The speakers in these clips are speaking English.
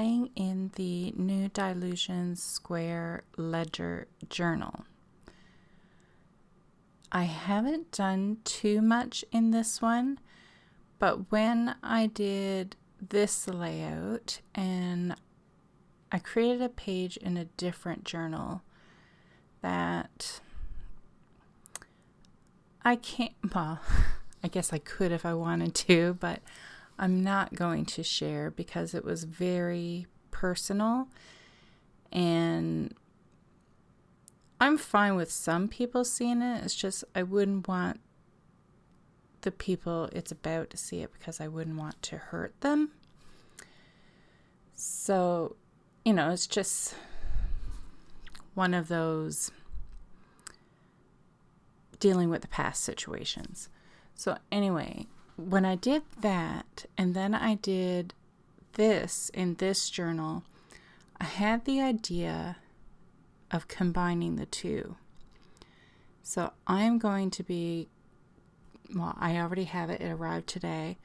journaling in the new Dylusions Square Ledger Journal. I haven't done too much in this one, but when I did this layout and I created a page in a different journal that I guess I could if I wanted to, but I'm not going to share because it was very personal, and I'm fine with some people seeing it. It's just I wouldn't want the people it's about to see it because I wouldn't want to hurt them. So, it's just one of those dealing with the past situations. So anyway, when I did that, and then I did this in this journal, I had the idea of combining the two. So I'm going to be, I already have it. It arrived today.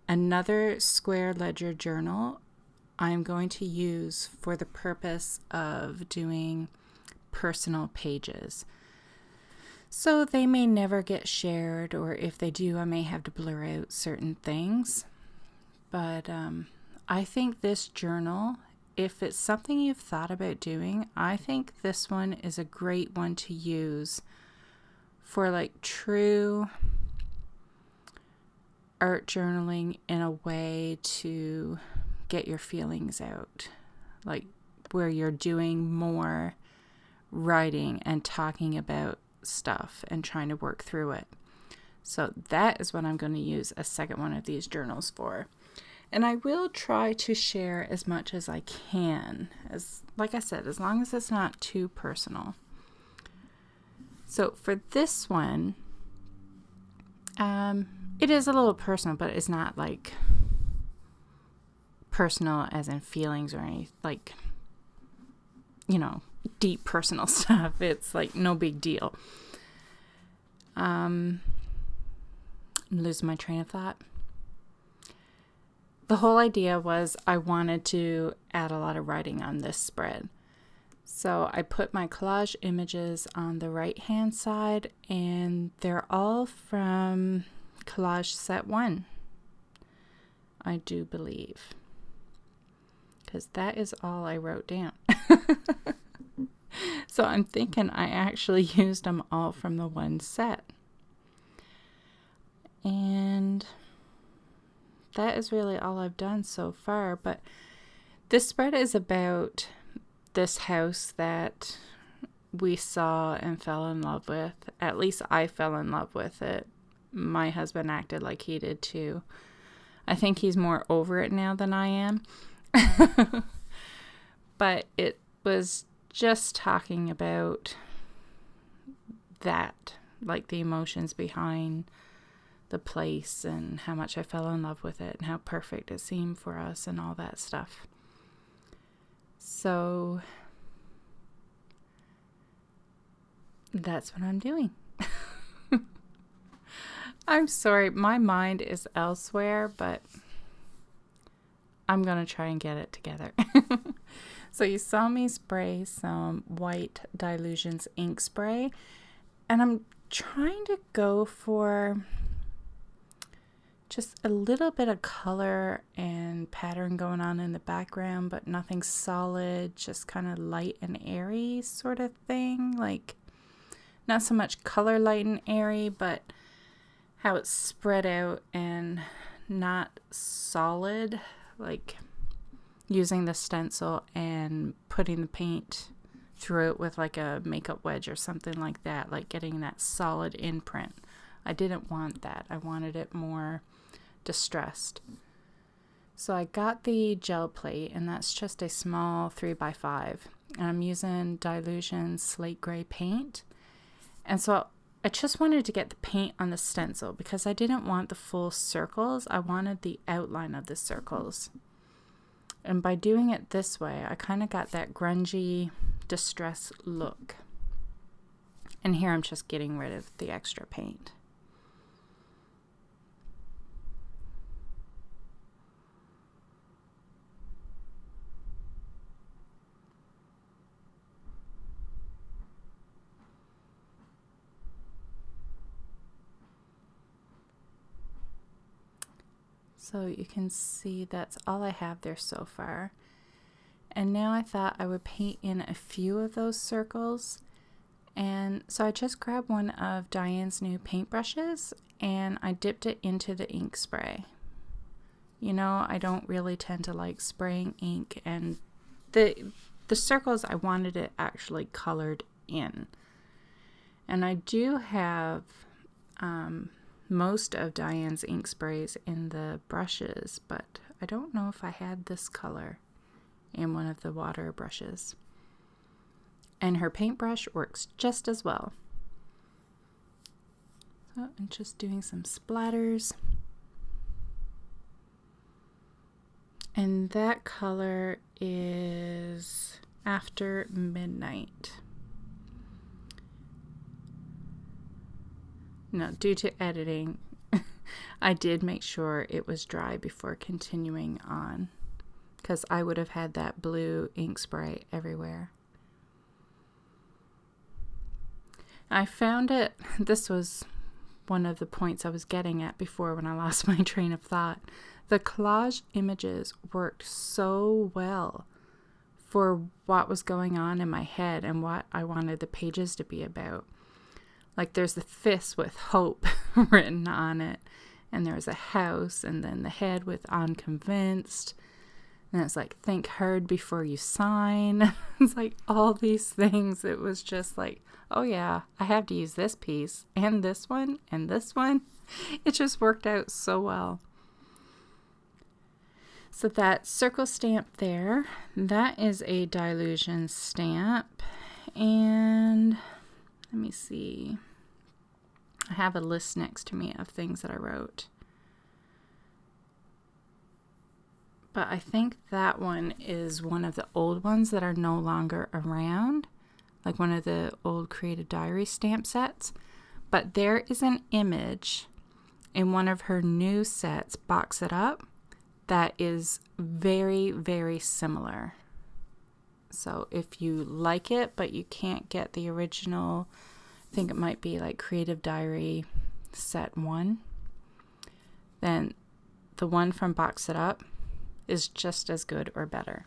Another square ledger journal I'm going to use for the purpose of doing personal pages. So they may never get shared, or if they do, I may have to blur out certain things. But I think this journal, if it's something you've thought about doing, I think this one is a great one to use for like true art journaling in a way to get your feelings out, like where you're doing more writing and talking about stuff and trying to work through it. So that is what I'm going to use a second one of these journals for. And I will try to share as much as I can, like I said, as long as it's not too personal. So for this one, it is a little personal, but it's not like personal as in feelings or any deep personal stuff. It's like no big deal. I'm losing my train of thought. The whole idea was I wanted to add a lot of writing on this spread. So I put my collage images on the right hand side, and they're all from collage set 1, I do believe, because that is all I wrote down. So I'm thinking I actually used them all from the one set. And that is really all I've done so far. But this spread is about this house that we saw and fell in love with. At least I fell in love with it. My husband acted like he did too. I think he's more over it now than I am. But it was just talking about that, like the emotions behind the place and how much I fell in love with it and how perfect it seemed for us and all that stuff. So that's what I'm doing. I'm sorry, my mind is elsewhere, but I'm going to try and get it together. So you saw me spray some white Dylusions ink spray, and I'm trying to go for just a little bit of color and pattern going on in the background, but nothing solid, just kind of light and airy sort of thing. Like, not so much color light and airy, but how it's spread out and not solid, like using the stencil and putting the paint through it with like a makeup wedge or something like that, like getting that solid imprint. I didn't want that. I wanted it more distressed. So I got the gel plate, and that's just a small 3x5, and I'm using Dylusions Slate Grey paint. And so I just wanted to get the paint on the stencil because I didn't want the full circles. I wanted the outline of the circles. And by doing it this way, I kind of got that grungy distress look. And here I'm just getting rid of the extra paint. So you can see that's all I have there so far. And now I thought I would paint in a few of those circles. And so I just grabbed one of Diane's new paintbrushes and I dipped it into the ink spray. You know, I don't really tend to like spraying ink, and the circles I wanted it actually colored in. And I do have most of Diane's ink sprays in the brushes, but I don't know if I had this color in one of the water brushes. And her paintbrush works just as well. So I'm just doing some splatters. And that color is After Midnight. No, due to editing, I did make sure it was dry before continuing on, because I would have had that blue ink spray everywhere. I found it, this was one of the points I was getting at before when I lost my train of thought. The collage images worked so well for what was going on in my head and what I wanted the pages to be about. Like there's the fist with hope written on it, and there's a house, and then the head with unconvinced, and it's like think hard before you sign. It's like all these things. It was just like, oh yeah, I have to use this piece and this one and this one. It just worked out so well. So that circle stamp there, that is a Dylusions stamp. And let me see. I have a list next to me of things that I wrote. But I think that one is one of the old ones that are no longer around, like one of the old Creative Diary stamp sets. But there is an image in one of her new sets, Box It Up, that is very, very similar. So if you like it, but you can't get the original, I think it might be like Creative Diary set 1, then the one from Box It Up is just as good or better.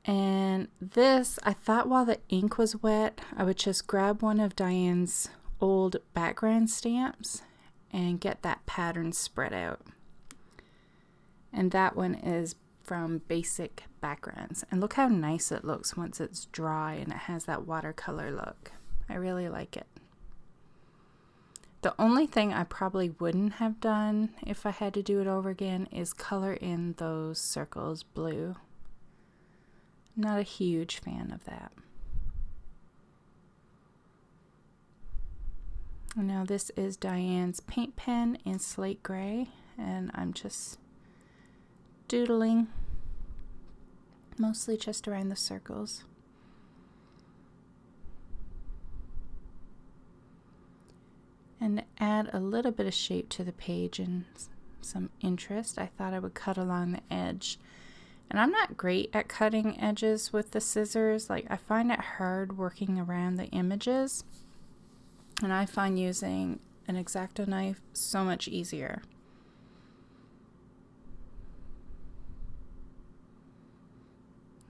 And this, I thought while the ink was wet, I would just grab one of Diane's old background stamps and get that pattern spread out. And that one is from Basic Backgrounds. And look how nice it looks once it's dry and it has that watercolor look. I really like it. The only thing I probably wouldn't have done if I had to do it over again is color in those circles blue. Not a huge fan of that. Now this is Diane's paint pen in Slate Grey, and I'm just doodling, mostly just around the circles. And to add a little bit of shape to the page and some interest, I thought I would cut along the edge. And I'm not great at cutting edges with the scissors. Like I find it hard working around the images, and I find using an X-Acto knife so much easier.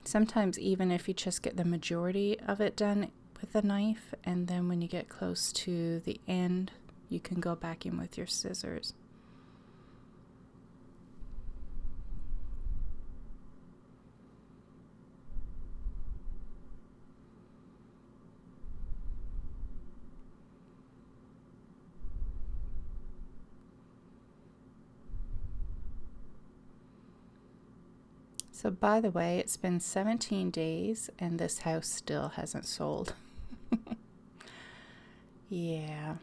Sometimes even if you just get the majority of it done with a knife, and then when you get close to the end, you can go back in with your scissors. So by the way, it's been 17 days and this house still hasn't sold. Yeah.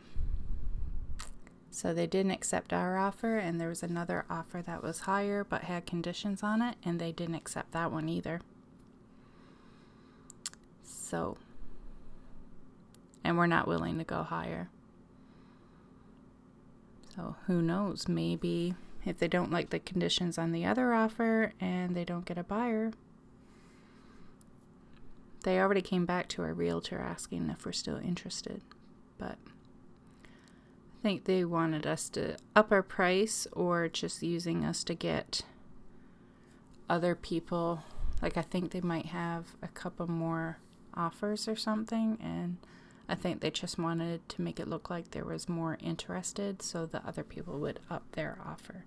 So they didn't accept our offer, and there was another offer that was higher but had conditions on it, and they didn't accept that one either. So, and we're not willing to go higher. So who knows, maybe if they don't like the conditions on the other offer and they don't get a buyer. They already came back to our realtor asking if we're still interested, but I think they wanted us to up our price or just using us to get other people. Like, I think they might have a couple more offers or something, and I think they just wanted to make it look like there was more interested so the other people would up their offer.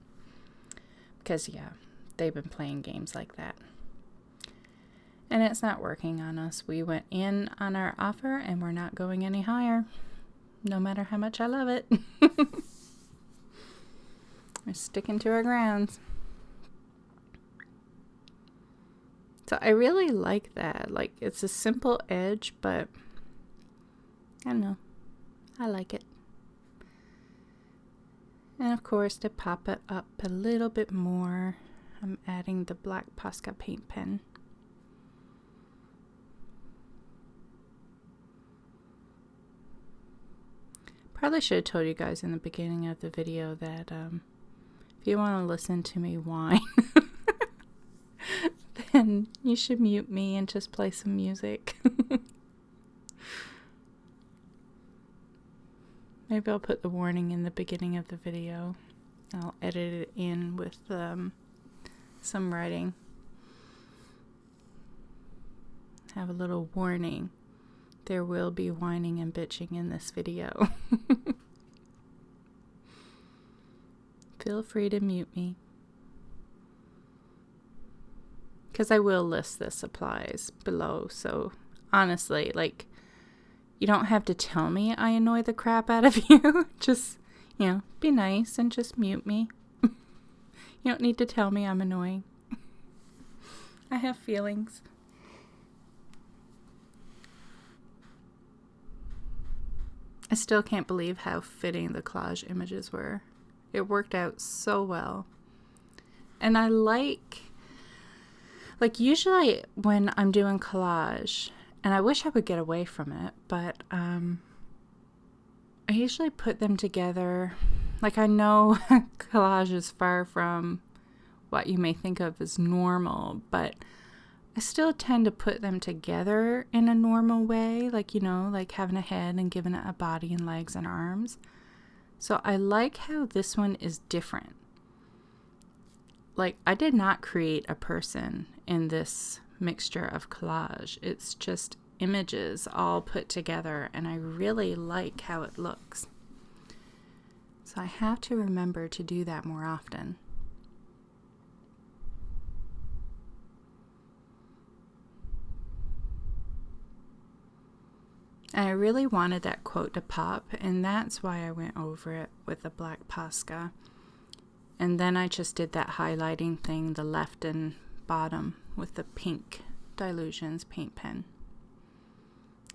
Because, yeah, they've been playing games like that. And it's not working on us. We went in on our offer and we're not going any higher, no matter how much I love it. We're sticking to our grounds. So I really like that. Like, it's a simple edge, but I don't know. I like it. And of course, to pop it up a little bit more, I'm adding the black Posca paint pen. Probably should have told you guys in the beginning of the video that if you want to listen to me whine, then you should mute me and just play some music. Maybe I'll put the warning in the beginning of the video. I'll edit it in with some writing. Have a little warning. There will be whining and bitching in this video. Feel free to mute me. Because I will list the supplies below. So honestly, like, you don't have to tell me I annoy the crap out of you. Just, be nice and just mute me. You don't need to tell me I'm annoying. I have feelings. I still can't believe how fitting the collage images were. It worked out so well. And I like usually when I'm doing collage, and I wish I would get away from it, but I usually put them together. Like, I know collage is far from what you may think of as normal, but I still tend to put them together in a normal way, like, like having a head and giving it a body and legs and arms. So I like how this one is different. Like, I did not create a person in this mixture of collage. It's just images all put together, and I really like how it looks. So I have to remember to do that more often. And I really wanted that quote to pop, and that's why I went over it with the black Posca. And then I just did that highlighting thing, the left and bottom, with the pink Dylusions paint pen.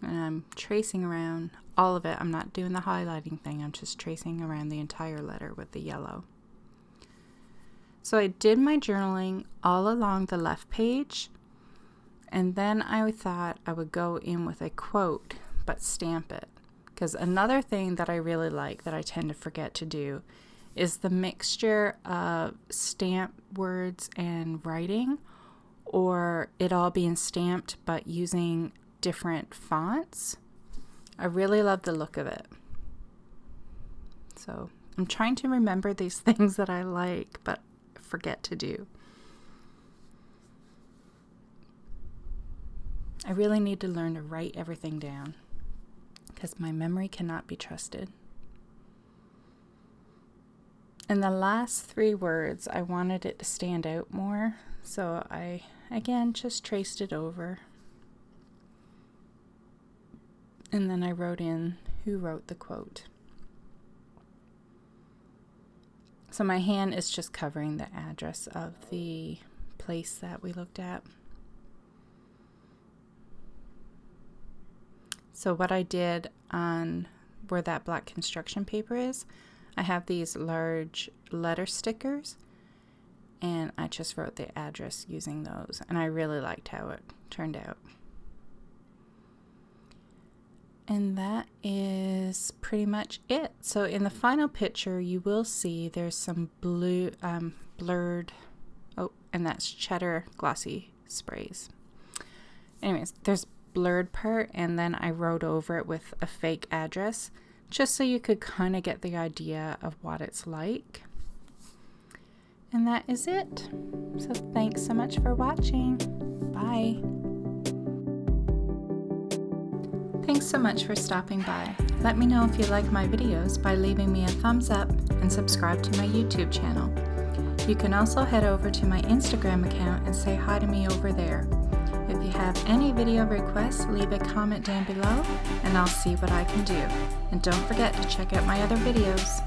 And I'm tracing around all of it. I'm not doing the highlighting thing. I'm just tracing around the entire letter with the yellow. So I did my journaling all along the left page. And then I thought I would go in with a quote, but stamp it. Because another thing that I really like that I tend to forget to do is the mixture of stamp words and writing, or it all being stamped but using different fonts. I really love the look of it. So I'm trying to remember these things that I like but forget to do. I really need to learn to write everything down because my memory cannot be trusted. And the last 3 words, I wanted it to stand out more, so I, again, just traced it over. And then I wrote in who wrote the quote. So my hand is just covering the address of the place that we looked at. So what I did on where that black construction paper is, I have these large letter stickers, and I just wrote the address using those, and I really liked how it turned out. And that is pretty much it. So in the final picture, you will see there's some blue, blurred, and that's cheddar glossy sprays. Anyways, there's blurred part, and then I wrote over it with a fake address just so you could kind of get the idea of what it's like. And that is it. So thanks so much for watching. Bye. Thanks so much for stopping by. Let me know if you like my videos by leaving me a thumbs up and subscribe to my YouTube channel. You can also head over to my Instagram account and say hi to me over there. If you have any video requests, leave a comment down below and I'll see what I can do. And don't forget to check out my other videos.